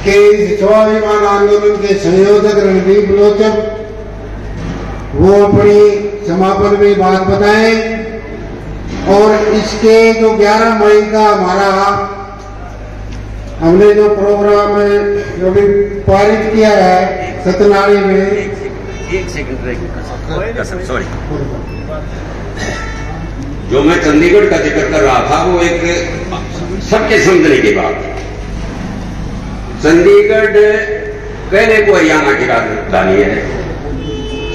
के स्वाभिमान आंदोलन के संयोजक रणदीप लोचन वो अपनी समापन में बात बताएं और इसके जो 11 मई का हमारा हमने जो प्रोग्राम जो भी पारित किया है सतनाड़ी में। एक सेकंड सॉरी, जो मैं चंडीगढ़ का जिक्र कर रहा था वो एक सबके समझने की बात। चंडीगढ़ कहने को हरियाणा की राजधानी है,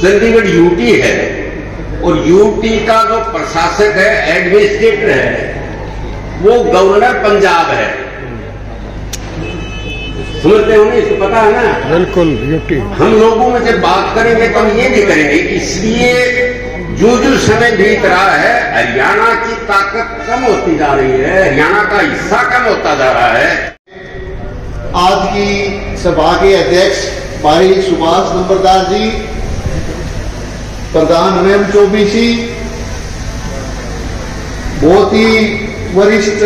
चंडीगढ़ यूटी है और यूटी का जो प्रशासक है, एडमिनिस्ट्रेटर है, वो गवर्नर पंजाब है। समझते हो ना, इसको पता है ना? बिल्कुल। यूटी हम लोगों में जब बात करेंगे तो हम ये भी करेंगे, इसलिए जो समय बीत रहा है हरियाणा की ताकत कम होती जा रही है, हरियाणा का हिस्सा कम होता जा रहा है। आज की सभा के अध्यक्ष भाई सुभाष नंबरदार जी, प्रधान एवं ओबीसी, बहुत ही वरिष्ठ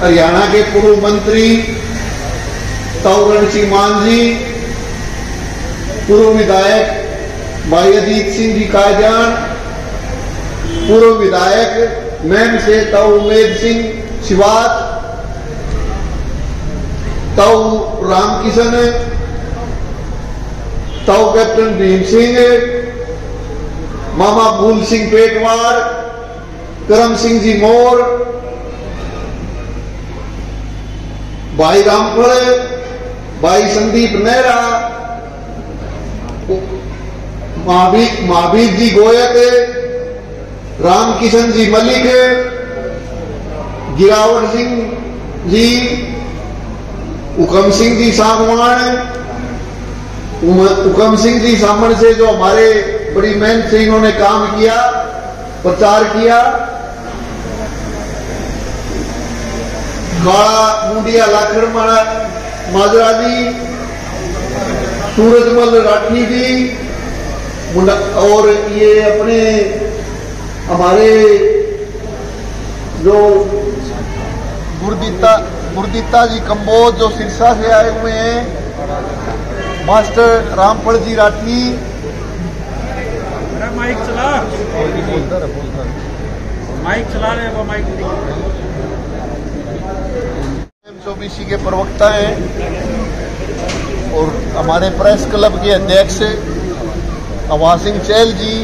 हरियाणा के पूर्व मंत्री तौरण सिंह मान जी, पूर्व विधायक भाई अजीत सिंह जी कायजान, पूर्व विधायक मैम से तौ उमेद सिंह शिवात, तौ रामकिशन, तौ कैप्टन भीम सिंह, मामा भूल सिंह पेटवार, करम सिंह जी मोर, भाई रामफल, भाई संदीप नेहरा, महावीर जी गोयक, रामकिशन जी मलिक, गिरावट सिंह जी, हुकम सिंह जी सागवान, हुकम सिंह जी सामने से जो हमारे बड़ी मेहनत से इन्होंने काम किया, प्रचार किया, काला मुंडिया लाखड़माड़ा माजरा जी, सूरजमल राठी जी, और ये अपने हमारे जो गुरदीता जी कंबोज जो सिरसा से आए हुए हैं, मास्टर रामफल जी राठी, माइक चला रहे हैं, माइक ओबीसी के प्रवक्ता हैं और हमारे प्रेस क्लब के अध्यक्ष अवा सिंह चहल जी,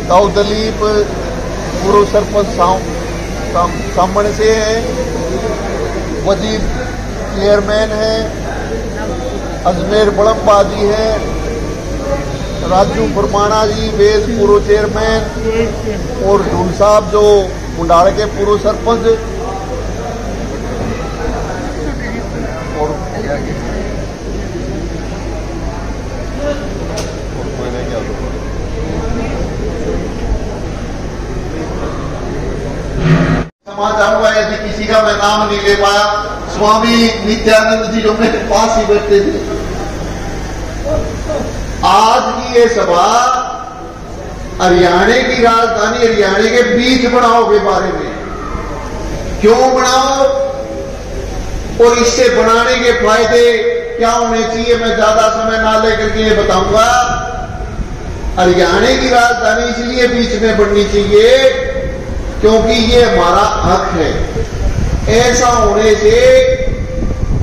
दाऊ दलीप पूर्व सरपंच सामने से हैं, वजीर चेयरमैन हैं, अजमेर बड़म्बा जी हैं, राजू फरमाना जी वेद पूर्व चेयरमैन, और ढूंढ साहब जो मुंडाड़ के पूर्व सरपंच, और समाचार हुआ यदि किसी का मैं नाम नहीं ले पाया, स्वामी नित्यानंद जी जो मेरे पास ही बैठते थे। आज की ये सभा हरियाणा की राजधानी हरियाणा के बीच बनाओ के बारे में, क्यों बनाओ और इससे बनाने के फायदे क्या होने चाहिए, मैं ज्यादा समय ना लेकर के ये बताऊंगा। हरियाणा की राजधानी इसलिए बीच में बननी चाहिए क्योंकि ये हमारा हक है। ऐसा होने से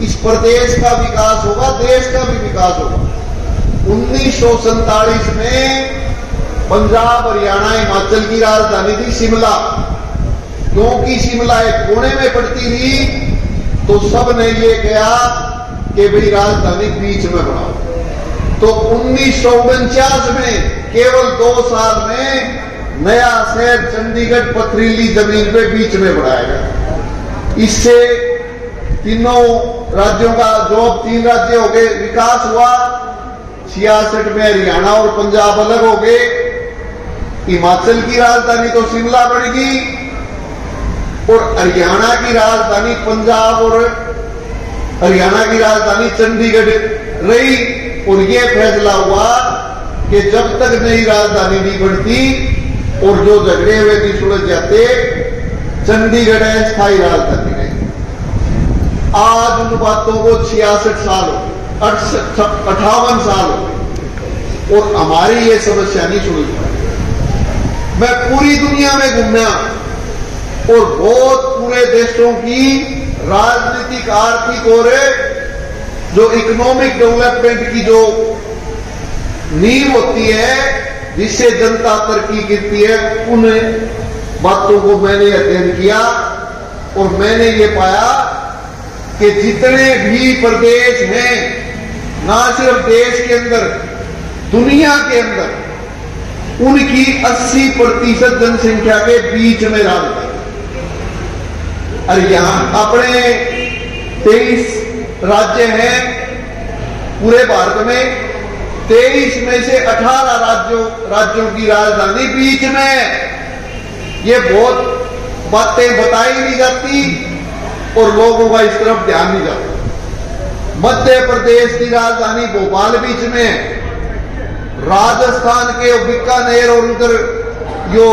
इस प्रदेश का विकास होगा, देश का भी विकास होगा। 1947 में पंजाब हरियाणा हिमाचल की राजधानी थी शिमला, क्योंकि शिमला एक कोने में पड़ती थी तो सब ने ये कहा कि भाई राजधानी बीच में बनाओ। तो 1949 में केवल 2 साल में नया शहर चंडीगढ़ पथरीली जमीन पे बीच में बनाया गया। इससे तीनों राज्यों का जो 3 राज्य हो गए विकास हुआ। 66 में हरियाणा और पंजाब अलग हो गए। हिमाचल की राजधानी तो शिमला बन गई और हरियाणा की राजधानी पंजाब और हरियाणा की राजधानी चंडीगढ़ रही। और यह फैसला हुआ कि जब तक नई राजधानी नहीं बनती और जो झगड़े हुए नहीं सुलझ जाते, चंडीगढ़ स्थायी राजधानी रही। आज उन बातों को 66 साल हो गए, 58 साल हो गए और हमारी ये समस्या नहीं सुनी पाई। मैं पूरी दुनिया में घूमना और बहुत पूरे देशों की राजनीतिक, आर्थिक और जो इकोनॉमिक डेवलपमेंट की जो नींव होती है जिससे जनता तरक्की करती है, उन बातों को मैंने अध्ययन किया और मैंने ये पाया कि जितने भी प्रदेश हैं, ना सिर्फ देश के अंदर, दुनिया के अंदर, उनकी 80% जनसंख्या के बीच में राजधानी। और यहां अपने 23 राज्य हैं पूरे भारत में, 23 में से 18 राज्यों की राजधानी बीच में। ये बहुत बातें बताई नहीं जाती और लोगों का इस तरफ ध्यान नहीं जाता। मध्य प्रदेश की राजधानी भोपाल बीच में, राजस्थान के बीकानेर और उधर जो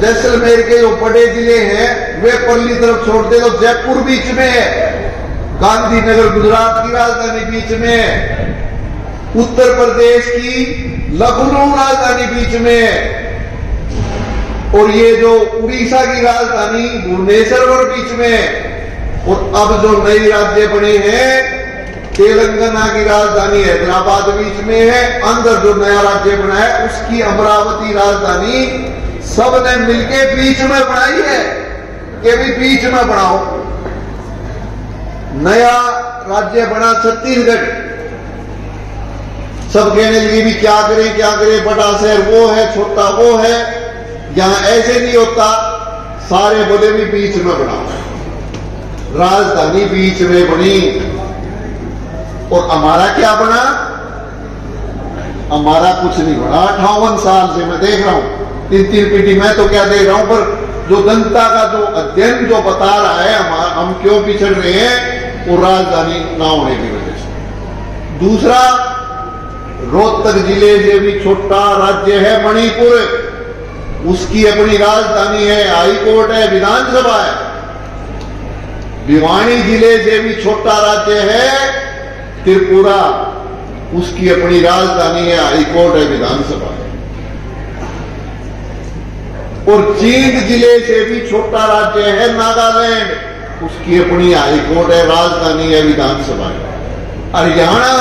जैसलमेर के जो बड़े जिले हैं वे परली तरफ छोड़ दे तो जयपुर बीच में है, गांधीनगर गुजरात की राजधानी बीच में है, उत्तर प्रदेश की लखनऊ राजधानी बीच में है, और ये जो उड़ीसा की राजधानी भुवनेश्वर बीच में है, और अब जो नई राज्य बने हैं तेलंगाना की राजधानी हैदराबाद बीच में है, अंदर जो नया राज्य बना है उसकी अमरावती राजधानी सबने मिलके बीच में बनाई है कि भी बीच में बनाओ। नया राज्य बना छत्तीसगढ़, सब कहने लगे भी क्या करें, बड़ा शहर वो है, छोटा वो है। यहां ऐसे नहीं होता, सारे बोले भी बीच में बनाओ, राजधानी बीच में बनी। और हमारा क्या बना? हमारा कुछ नहीं बना। 58 साल से मैं देख रहा हूं, 3 पीढ़ी मैं तो क्या देख रहा हूं, पर जो जनता का जो अध्ययन जो बता रहा है हम क्यों पिछड़ रहे हैं, वो राजधानी ना होने की वजह से। दूसरा, रोहतक जिले से भी छोटा राज्य है मणिपुर, उसकी अपनी राजधानी है, हाईकोर्ट है, विधानसभा है। भिवानी जिले से भी छोटा राज्य है त्रिपुरा, उसकी अपनी राजधानी है, हाईकोर्ट है, विधानसभा है। और जींद जिले से भी छोटा राज्य है नागालैंड, उसकी अपनी हाईकोर्ट है, राजधानी है, विधानसभा है। हरियाणा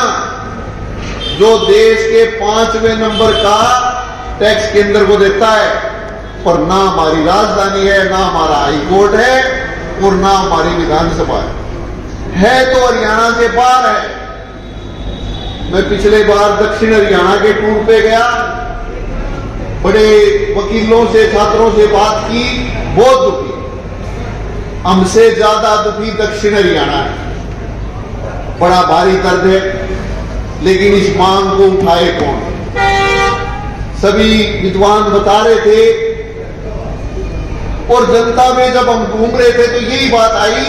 जो देश के 5वें नंबर का टैक्स केंद्र को देता है, पर ना हमारी राजधानी है, ना हमारा हाईकोर्ट है और ना हमारी विधानसभा है तो हरियाणा से बाहर है। मैं पिछले बार दक्षिण हरियाणा के टूर पे गया, बड़े वकीलों से, छात्रों से बात की, बहुत दुखी, हमसे ज्यादा दुखी दक्षिण हरियाणा है। बड़ा भारी दर्द है, लेकिन इस मांग को उठाए कौन? सभी विद्वान बता रहे थे और जनता में जब हम घूम रहे थे तो यही बात आई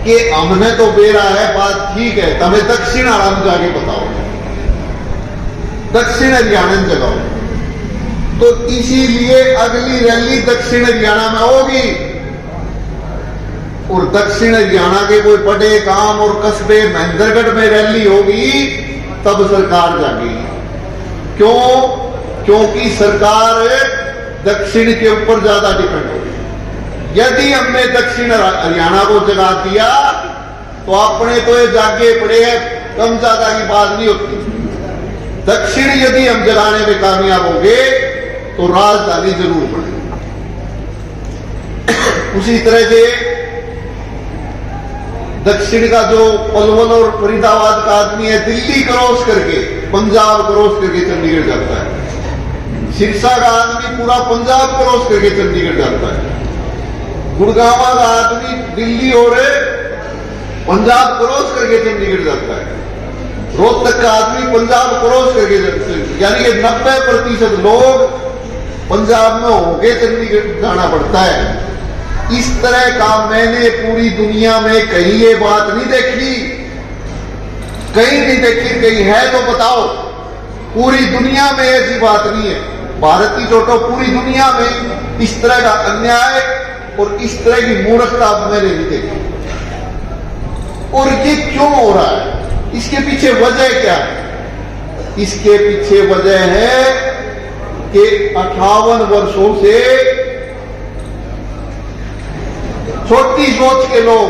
कि हमने तो बेरा है, बात ठीक है, तुम्हें दक्षिण आराम जाके बताओ, दक्षिण हरियाणा जगाओ। तो इसीलिए अगली रैली दक्षिण हरियाणा में होगी और दक्षिण हरियाणा के कोई बड़े गांव और कस्बे महेंद्रगढ़ में रैली होगी, तब सरकार जागेगी। क्यों? क्योंकि सरकार दक्षिण के ऊपर ज्यादा डिपेंड होगी। यदि हमने दक्षिण हरियाणा को जगा दिया तो अपने तो ये जागे पड़े हैं, कम ज्यादा की बात नहीं होती। दक्षिण यदि हम जगाने में कामयाब होंगे तो राजधानी जरूर बनेगी। उसी तरह से दक्षिण का जो पलवल और फरीदाबाद का आदमी है, दिल्ली क्रॉस करके, पंजाब क्रॉस करके चंडीगढ़ जाता है। सिरसा का आदमी पूरा पंजाब क्रॉस करके चंडीगढ़ जाता है। गुड़गांवा का आदमी दिल्ली और पंजाब क्रॉस करके चंडीगढ़ जाता है। रोहतक का आदमी पंजाब क्रॉस करके, यानी कि 90% लोग पंजाब में होके चंडीगढ़ जाना पड़ता है। इस तरह का मैंने पूरी दुनिया में कहीं ये बात नहीं देखी, कहीं नहीं देखी। कहीं है तो बताओ। पूरी दुनिया में ऐसी बात नहीं है। भारत की छोटो, पूरी दुनिया में इस तरह का अन्याय और इस तरह की मूर्खता मैंने नहीं देखी। और ये क्यों हो रहा है, इसके पीछे वजह क्या है? इसके पीछे वजह है कि 58 वर्षों से छोटी सोच के लोग,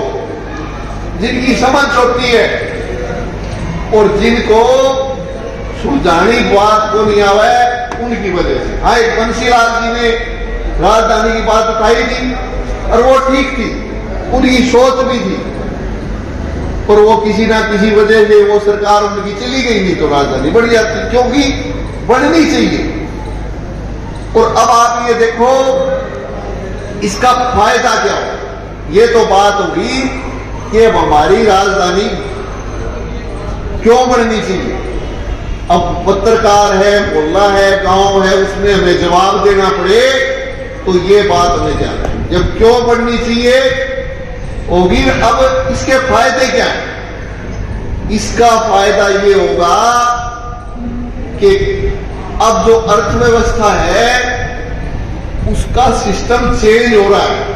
जिनकी समझ छोटी है और जिनको सुलझानी बात को नहीं आवे, उनकी वजह से। हाँ, एक बंसीलाल जी ने राजधानी की बात उठाई थी और वो ठीक थी, उनकी सोच भी थी, और वो किसी ना किसी वजह से वो सरकार उनकी चली गई, नहीं तो राजधानी बढ़ जाती, क्योंकि बढ़नी चाहिए। और अब आप ये देखो इसका फायदा क्या हो, ये तो बात होगी कि अब हमारी राजधानी क्यों बढ़नी चाहिए। अब पत्रकार है, मोहल्ला है, गांव है, उसमें हमें जवाब देना पड़े तो ये बात हमें जाना है। जब क्यों बढ़नी चाहिए होगी, अब इसके फायदे क्या है? इसका फायदा ये होगा कि अब जो अर्थव्यवस्था है उसका सिस्टम चेंज हो रहा है,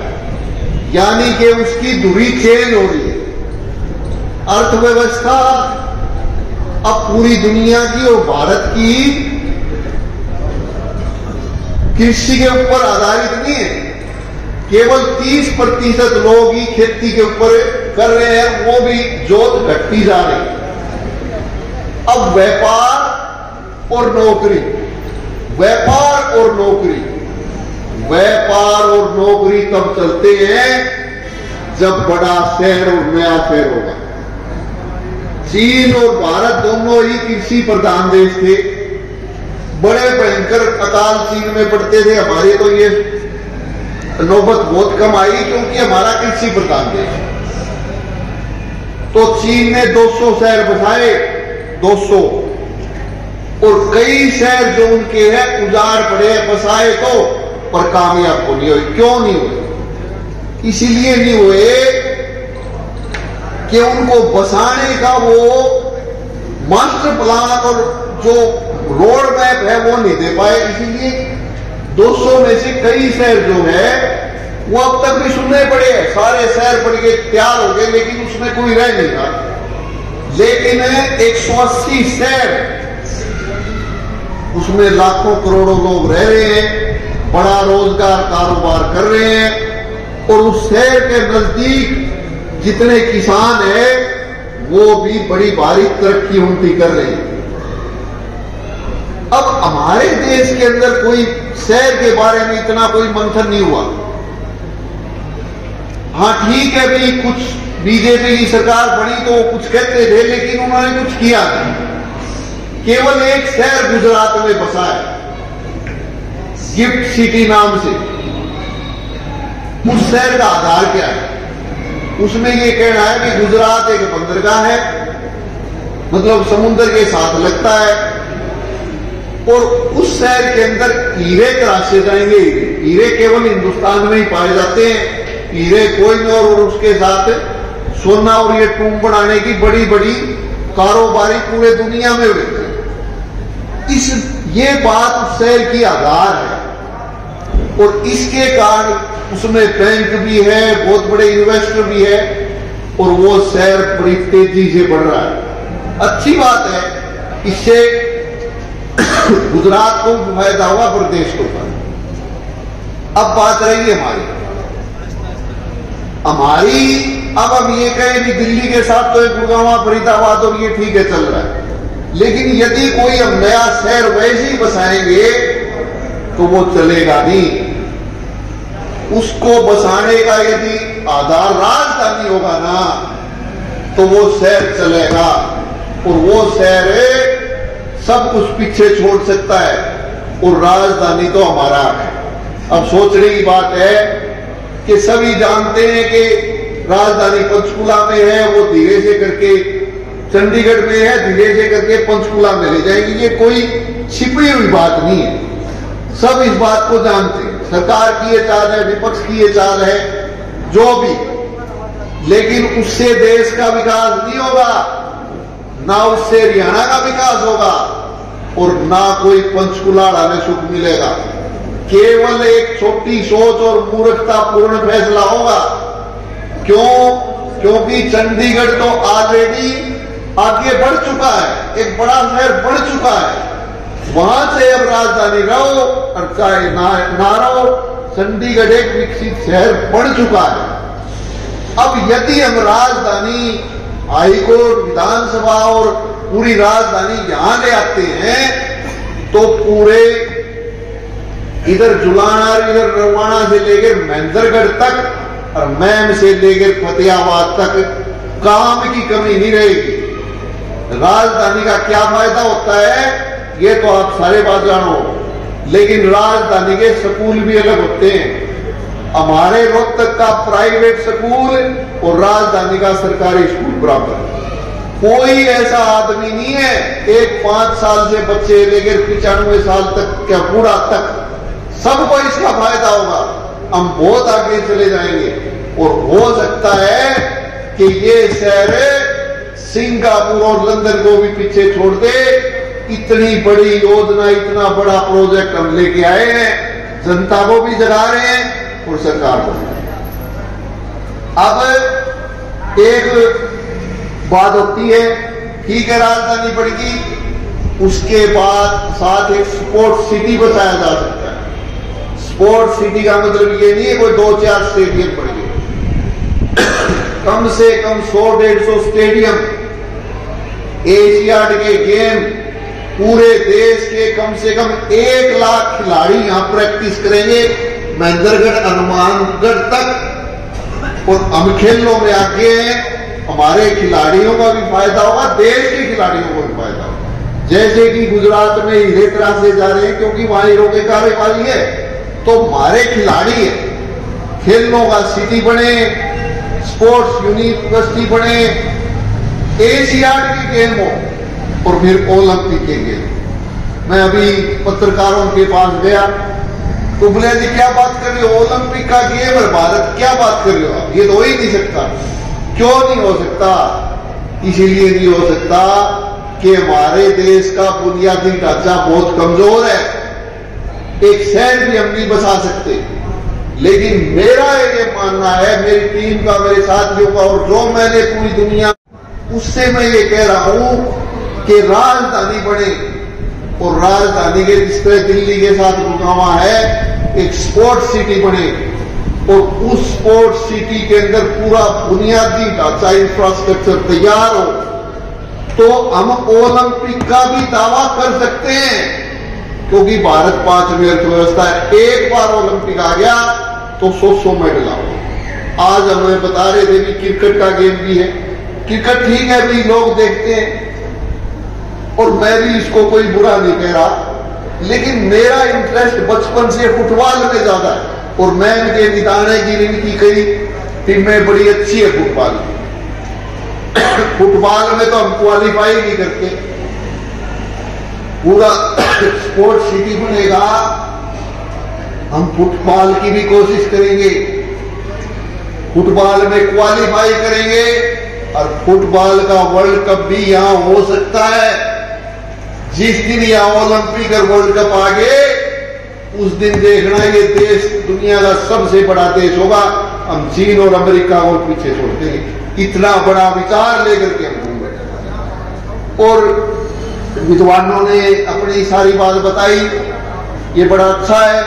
यानी कि उसकी धुरी चेंज हो रही है। अर्थव्यवस्था अब पूरी दुनिया की और भारत की कृषि के ऊपर आधारित नहीं है। केवल 30% लोग ही खेती के ऊपर कर रहे हैं, वो भी जोत घटती जा रही है। अब व्यापार और नौकरी, व्यापार और नौकरी, व्यापार और नौकरी तब चलते हैं जब बड़ा शहर और नया शहर होगा। चीन और भारत दोनों ही कृषि प्रधान देश थे, बड़े भयंकर अकाल चीन में पड़ते थे। हमारे तो ये नौबत बहुत कम आई क्योंकि हमारा कृषि प्रधान देश है। तो चीन ने 200 शहर बसाए, 200, और कई शहर जो उनके हैं उजाड़ पड़े, बसाए तो, पर कामयाब को नहीं हुए। क्यों नहीं हुए? इसीलिए नहीं हुए कि उनको बसाने का वो मास्टर प्लान और जो रोड मैप है वो नहीं दे पाए। इसीलिए 200 में से कई शहर जो है वो अब तक भी सुनने पड़े हैं। सारे शहर बन के तैयार हो गए, लेकिन उसमें कोई रह नहीं था। लेकिन 180 शहर, उसमें लाखों करोड़ों लोग रह रहे हैं, बड़ा रोजगार कारोबार कर रहे हैं, और उस शहर के नजदीक जितने किसान हैं वो भी बड़ी भारी तरक्की उनकी कर रहे हैं। अब हमारे देश के अंदर कोई शहर के बारे में इतना कोई मंथन नहीं हुआ। हाँ ठीक है भाई, कुछ बीजेपी की सरकार बनी तो वो कुछ कहते थे, लेकिन उन्होंने कुछ किया नहीं। केवल एक शहर गुजरात में बसा है, गिफ्ट सिटी नाम से। उस शहर का आधार क्या है? उसमें ये कहना है कि गुजरात एक बंदरगाह है, मतलब समुद्र के साथ लगता है, और उस शहर के अंदर हीरे तराशे जाएंगे। हीरे केवल हिंदुस्तान में ही पाए जाते हैं, हीरे कोई नहीं, और उसके साथ सोना और ये टूम बनाने की बड़ी बड़ी कारोबारी पूरे दुनिया में हुए। ये बात उस शहर की आधार है, और इसके कारण उसमें बैंक भी है, बहुत बड़े इन्वेस्टर भी है, और वो शहर बड़ी तेजी से बढ़ रहा है। अच्छी बात है, इससे गुजरात को फायदा हुआ, प्रदेश को फायदा। अब बात रही हमारी अब हम ये कहें कि दिल्ली के साथ तो गुड़गांव, फरीदाबाद और ये ठीक है चल रहा है, लेकिन यदि कोई हम नया शहर वैसे ही बसाएंगे तो वो चलेगा नहीं। उसको बसाने का यदि आधार राजधानी होगा ना तो वो शहर चलेगा, और वो शहर सब कुछ पीछे छोड़ सकता है, और राजधानी तो हमारा है। अब सोचने की बात है कि सभी जानते हैं कि राजधानी पंचकुला में है, वो धीरे से करके चंडीगढ़ में है, धीरे से करके पंचकुला में ले जाएंगे। ये कोई छिपी हुई बात नहीं है, सब इस बात को जानते हैं। सरकार की ये चाल है, विपक्ष की ये चाल है, जो भी, लेकिन उससे देश का विकास नहीं होगा, ना उससे हरियाणा का विकास होगा, और ना कोई पंचकुला में सुख मिलेगा। केवल एक छोटी सोच और मूर्खतापूर्ण फैसला होगा। क्यों? क्योंकि चंडीगढ़ तो ऑलरेडी आगे बढ़ चुका है, एक बड़ा शहर बढ़ चुका है। वहां से अब राजधानी रहो और चाहे ना रहो, चंडीगढ़ एक विकसित शहर बढ़ चुका है। अब यदि हम राजधानी, हाईकोर्ट, विधानसभा और पूरी राजधानी यहां ले आते हैं तो पूरे इधर जुलाना, इधर रवाना से लेकर महेंद्रगढ़ तक और मैम से लेकर फतेहाबाद तक काम की कमी नहीं रहेगी। राजधानी का क्या फायदा होता है ये तो आप सारे बात जानो, लेकिन राजधानी के स्कूल भी अलग होते हैं। हमारे रोहतक का प्राइवेट स्कूल और राजधानी का सरकारी स्कूल बराबर। कोई ऐसा आदमी नहीं है, एक 5 साल से बच्चे लेकर 95 साल तक क्या बूढ़ा तक सबको इसका फायदा होगा। हम बहुत आगे चले जाएंगे और हो सकता है कि ये शहर सिंगापुर और लंदन को भी पीछे छोड़ दे। इतनी बड़ी योजना, इतना बड़ा प्रोजेक्ट हम लेके आए हैं, जनता को भी जगा रहे हैं और सरकार को भी। अब एक बात होती है, ठीक है राजधानी बढ़ेगी, उसके बाद साथ एक स्पोर्ट्स सिटी बसाया जा सकता है। स्पोर्ट्स सिटी का मतलब ये नहीं है कोई 2-4 स्टेडियम बढ़ गए, कम से कम 100-150 स्टेडियम, एशियाड के गेम पूरे देश के कम से कम 1 लाख खिलाड़ी यहां प्रैक्टिस करेंगे महेंद्रगढ़, हनुमानगढ़ तक। और हम खेलों में आगे हैं, हमारे खिलाड़ियों का भी फायदा होगा, देश के खिलाड़ियों को भी फायदा होगा। जैसे कि गुजरात में हीरे तरह से जा रहे हैं क्योंकि वहां हीरो के कार्यवाही है, तो हमारे खिलाड़ी है, खेलों का सिटी बने, स्पोर्ट्स यूनिवर्सिटी बने, एशियाड के गेम हो और फिर ओलंपिक के गेम। मैं अभी पत्रकारों के पास गया तो बोले जी क्या बात कर रहे हो, ओलंपिक का गेम और भारत क्या बात कर रहे हो आप, ये तो हो ही नहीं सकता। क्यों नहीं हो सकता? इसीलिए नहीं हो सकता कि हमारे देश का बुनियादी ढांचा बहुत कमजोर है, एक शहर भी हम नहीं बसा सकते। लेकिन मेरा ये मानना है, मेरी टीम का, मेरे साथियों का और जो मैंने पूरी दुनिया, उससे मैं ये कह रहा हूं कि राजधानी बने और राजधानी के जिस तरह दिल्ली के साथ रुका हुआ है, एक स्पोर्ट्स सिटी बने और उस स्पोर्ट्स सिटी के अंदर पूरा बुनियादी ढांचा, इंफ्रास्ट्रक्चर तैयार हो तो हम ओलंपिक का भी दावा कर सकते हैं। क्योंकि भारत 5वीं अर्थव्यवस्था है, एक बार ओलंपिक आ गया तो 100 मेडल आओ। आज हमें बता रहे थे कि क्रिकेट का गेम भी है, क्रिकेट ठीक है भी लोग देखते हैं और मैं भी इसको कोई बुरा नहीं कह रहा, लेकिन मेरा इंटरेस्ट बचपन से फुटबॉल में ज्यादा है और मैं इनके निदाने की इनकी कई टीमें बड़ी अच्छी है फुटबॉल। फुटबॉल में तो हम क्वालिफाई नहीं करते, पूरा स्पोर्ट्स सिटी बनेगा, हम फुटबॉल की भी कोशिश करेंगे, फुटबॉल में क्वालिफाई करेंगे और फुटबॉल का वर्ल्ड कप भी यहां हो सकता है। जिस दिन यहां ओलंपिक और वर्ल्ड कप आ गए उस दिन देखना ये देश दुनिया का सबसे बड़ा देश होगा। हम चीन और अमेरिका को पीछे छोड़ देंगे, इतना बड़ा विचार लेकर के हम घूम बैठे। और विद्वानों ने अपनी सारी बात बताई, ये बड़ा अच्छा है।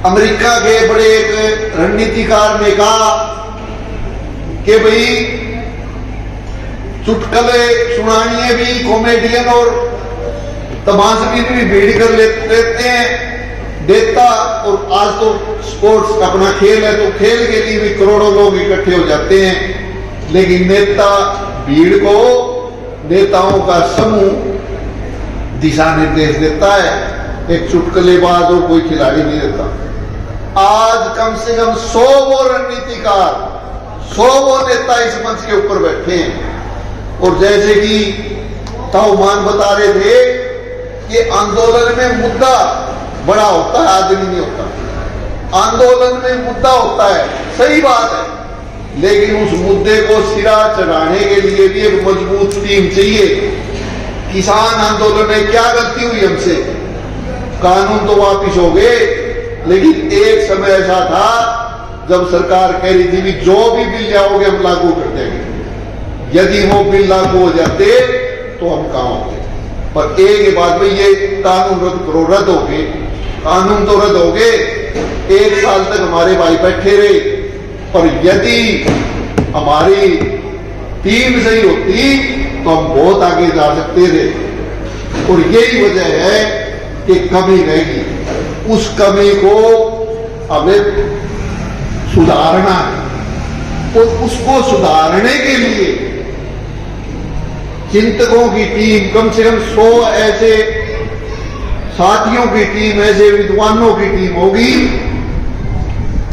अमेरिका के बड़े एक रणनीतिकार ने कहा कि भाई चुटकुले सुनानिए भी कॉमेडियन और तमाशबीन भी भीड़ कर लेते हैं देता, और आज तो स्पोर्ट्स अपना खेल है तो खेल के लिए भी करोड़ों लोग इकट्ठे हो जाते हैं, लेकिन नेता भीड़ को, नेताओं का समूह दिशा निर्देश देता है, एक चुटकुलेबाज और कोई खिलाड़ी नहीं देता। आज कम से कम 100 वो रणनीतिकार, 100 वो नेता इस मंच के ऊपर बैठे हैं। और जैसे कि ताऊमान बता रहे थे कि आंदोलन में मुद्दा बड़ा होता है, आदमी नहीं होता। आंदोलन में मुद्दा होता है, सही बात है, लेकिन उस मुद्दे को सिरा चढ़ाने के लिए भी एक मजबूत टीम चाहिए। किसान आंदोलन में क्या गलती हुई हमसे, कानून तो वापिस हो गए, लेकिन एक समय ऐसा था जब सरकार कह रही थी भी जो भी बिल लाओगे हम लागू कर देंगे, यदि वो बिल लागू हो जाते तो हम कहां होते। पर एक बात भाई, ये कानून रद्द करो, रद्द हो गए, कानून तो रद्द हो गए, 1 साल तक हमारे भाई बैठे रहे, पर यदि हमारी टीम सही होती तो हम बहुत आगे जा सकते थे। और यही वजह है कि कमी रहेगी, उस कमी को हमें सुधारना है। और उसको सुधारने के लिए चिंतकों की टीम, कम से कम 100 ऐसे साथियों की टीम, ऐसे विद्वानों की टीम होगी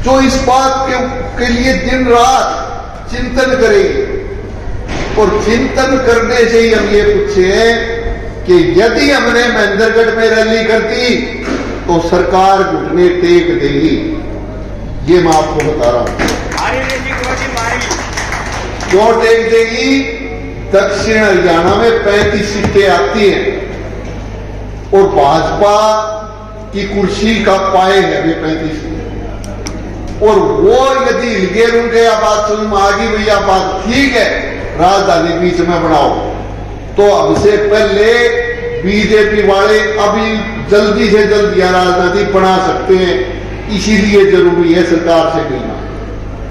जो इस बात के लिए दिन रात चिंतन करेगी। और चिंतन करने से ही हम ये पूछे हैं कि यदि हमने महेंद्रगढ़ में रैली कर दी तो सरकार घुटने टेक देगी। ये मैं आपको बता रहा हूं। क्यों टेक देगी? दक्षिण हरियाणा में 35 सीटें आती हैं और भाजपा की कुर्सी का पाए है वे 35 सीटें। और वो यदि हिलगे उनके या बात समझ में आ गई, भैया बात ठीक है, राजधानी बीच में बनाओ, तो हमसे पहले बीजेपी वाले अभी जल्दी से जल्दी राजधानी बना सकते हैं। इसीलिए जरूरी है सरकार से मिलना।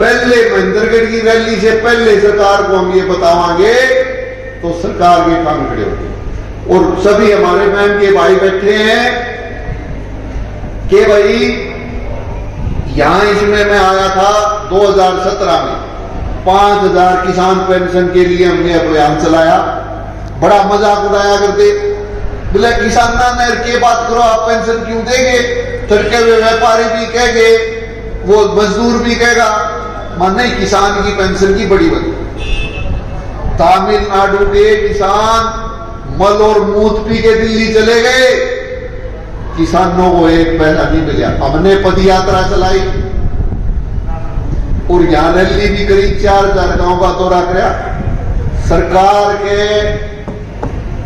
पहले महेंद्रगढ़ की रैली से पहले सरकार को हम ये बतावांगे तो सरकार के काम खड़े होंगे। और सभी हमारे बहन के भाई बैठे हैं कि भाई यहां इसमें मैं आया था 2017 में 5000 किसान पेंशन के लिए हमने अभियान चलाया, बड़ा मजाक उड़ाया करते, बोले किसान ना के बात करो, आप पेंशन क्यों देंगे? चढ़के हुए व्यापारी भी कहेंगे, वो मजदूर भी कहेगा, नहीं किसान की पेंशन की बड़ी वजह। तमिलनाडु के किसान मल और मूत पी के दिल्ली चले गए, किसानों को एक पैसा नहीं मिला। हमने पद यात्रा चलाई और यहां रैली भी करीब 4000 गांव का दौरा किया। सरकार के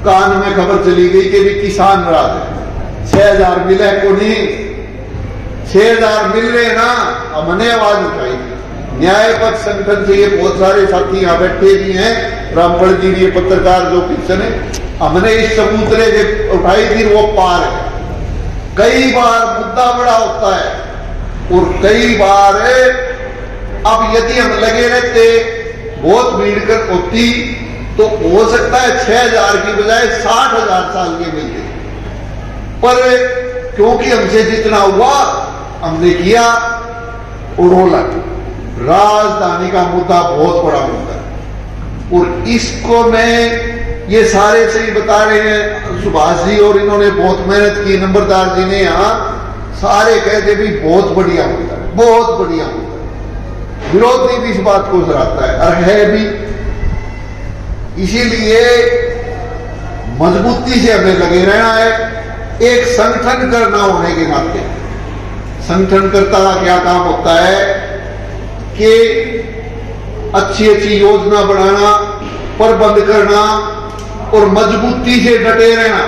कान में खबर चली गई कि भी किसान राज है, 6000 मिले को नहीं, 6000 मिल रहे ना। हमने आवाज उठाई, न्याय पक्ष संगठन से ये बहुत सारे साथी यहां बैठे भी हैं, रामफल जी भी पत्रकार जो किसान है, हमने इस सबूतरे से उठाई थी, वो पार है। कई बार मुद्दा बड़ा होता है और कई बार अब यदि हम लगे रहते, बहुत भीड़ कर होती तो हो सकता है 6000 की बजाय 60,000 साल के मिलते, पर क्योंकि हमसे जितना हुआ हमने किया। और राजधानी का मुद्दा बहुत बड़ा मुद्दा है और इसको मैं ये सारे से ही बता रहे हैं सुभाष जी, और इन्होंने बहुत मेहनत की, नंबरदार जी ने यहां सारे कहते भी बहुत बढ़िया मुद्दा है, बहुत बढ़िया मुद्दा। विरोधी भी इस बात को सराहता है और है भी। इसीलिए मजबूती से हमें लगे रहना है। एक संगठन करना होने के नाते, संगठनकर्ता का क्या काम होता है कि अच्छी अच्छी योजना बनाना, प्रबंध करना और मजबूती से डटे रहना।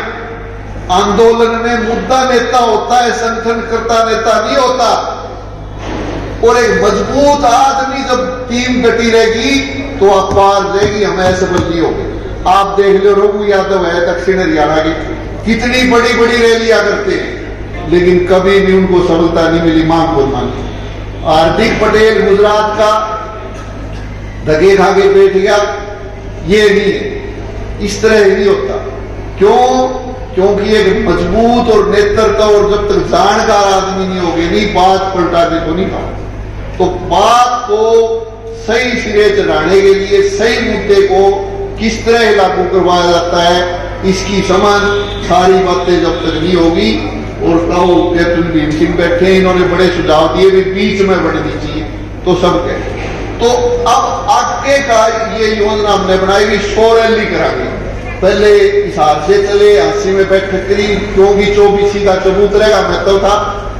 आंदोलन में मुद्दा नेता होता है, संगठनकर्ता नेता नहीं होता। और एक मजबूत आदमी जब टीम डटी रहेगी तो आप पार जाएगी, हमें असफल नहीं होगी। आप देख लो, रघु यादव है दक्षिण हरियाणा की, कितनी बड़ी बड़ी रैलियां करते हैं लेकिन कभी भी उनको सफलता नहीं मिली, मांग को मांगी। हार्दिक पटेल गुजरात का धगे खा के बैठ गया, ये नहीं है, इस तरह नहीं होता। क्यों? क्योंकि एक मजबूत और नेतृत्व, और जब तक जानकार आदमी नहीं होगी नहीं बात पलटाने को नहीं पाओ। तो बात को सही सिरे चढ़ाने के लिए सही मुद्दे को किस तरह लागू करवाया जाता है, इसकी समझ सारी बातें जब तक नहीं होगी। और कहो कैप्टन भीम सिंह बैठे, इन्होंने बड़े सुझाव दिए भी बीच में बढ़नी चाहिए, तो सब कहे। तो अब आगे का ये योजना हमने बनाई भी 100 रैली करांगे। पहले हिसाब से चले 80 में बैठक करी, क्योंकि 24 का सबूत रहेगा महत्व था,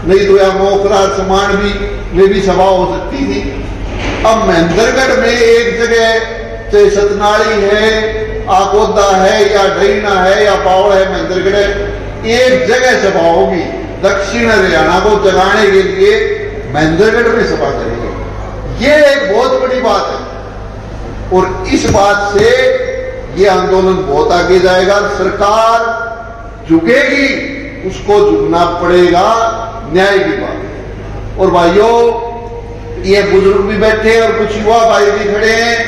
नहीं तो या मोखरा समान भी सभा हो सकती थी। अब महेंद्रगढ़ में एक जगह चाहे सतनाड़ी है, आकोदा है या डैना है या पावड़ है, महेंद्रगढ़ है, एक जगह सभा होगी। दक्षिण हरियाणा को जगाने के लिए महेंद्रगढ़ में सभा करेंगे। ये एक बहुत बड़ी बात है और इस बात से ये आंदोलन बहुत आगे जाएगा। सरकार झुकेगी, उसको झुकना पड़ेगा, न्याय की बात। और भाइयों, ये बुजुर्ग भी बैठे और कुछ युवा भाई भी खड़े हैं।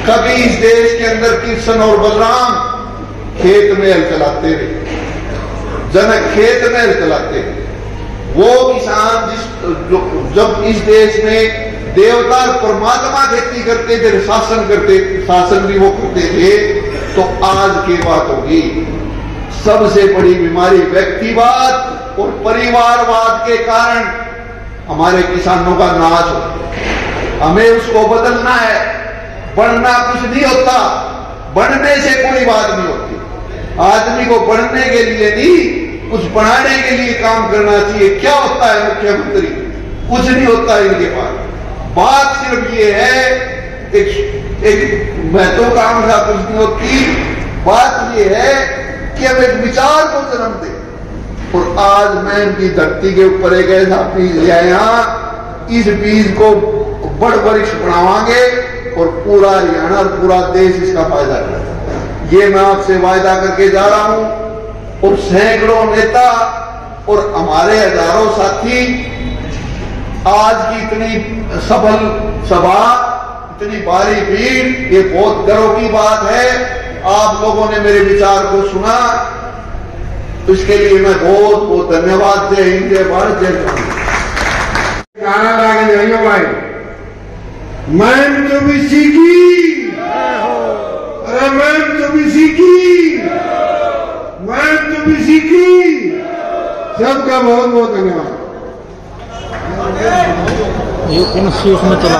कभी इस देश के अंदर कृष्ण और बलराम खेत में हल चलाते रहे, जनक खेत में हल चलाते रहे। वो किसान जब इस देश में देवता और परमात्मा खेती करते थे, शासन भी वो करते थे, तो आज की बात होगी। सबसे बड़ी बीमारी व्यक्तिवाद और परिवारवाद के कारण हमारे किसानों का नाश हो। हमें उसको बदलना है। बढ़ना कुछ नहीं होता, बढ़ने से कोई बात नहीं होती। आदमी को बढ़ने के लिए नहीं, कुछ बढ़ाने के लिए काम करना चाहिए। क्या होता है मुख्यमंत्री? कुछ नहीं होता इनके पास। बात सिर्फ ये है, एक महत्वाकांक्षा कुछ नहीं होती। बात ये है कि हम एक विचार को जन्म दें। और आज मैं इनकी धरती के ऊपर एक ऐसा बीज लिया, यहां इस बीज को बड़ वृक्ष बढ़ावांगे और पूरा हरियाणा और पूरा देश इसका फायदा करेगा। ये मैं आपसे वायदा करके जा रहा हूं। और सैकड़ों नेता और हमारे हजारों साथी, आज की इतनी सफल सभा, इतनी भारी भीड़, ये बहुत गर्व की बात है। आप लोगों ने मेरे विचार को सुना, तो इसके लिए मैं बहुत बहुत धन्यवाद। जय हिंद, जय भारत, जय हिंद। नारा लागे जाइयो भाई, मैम तो भी सीखी, अरे मैम तो भी सीखी, मैम तो भी सीखी। सबका बहुत बहुत धन्यवाद। ये इन में चला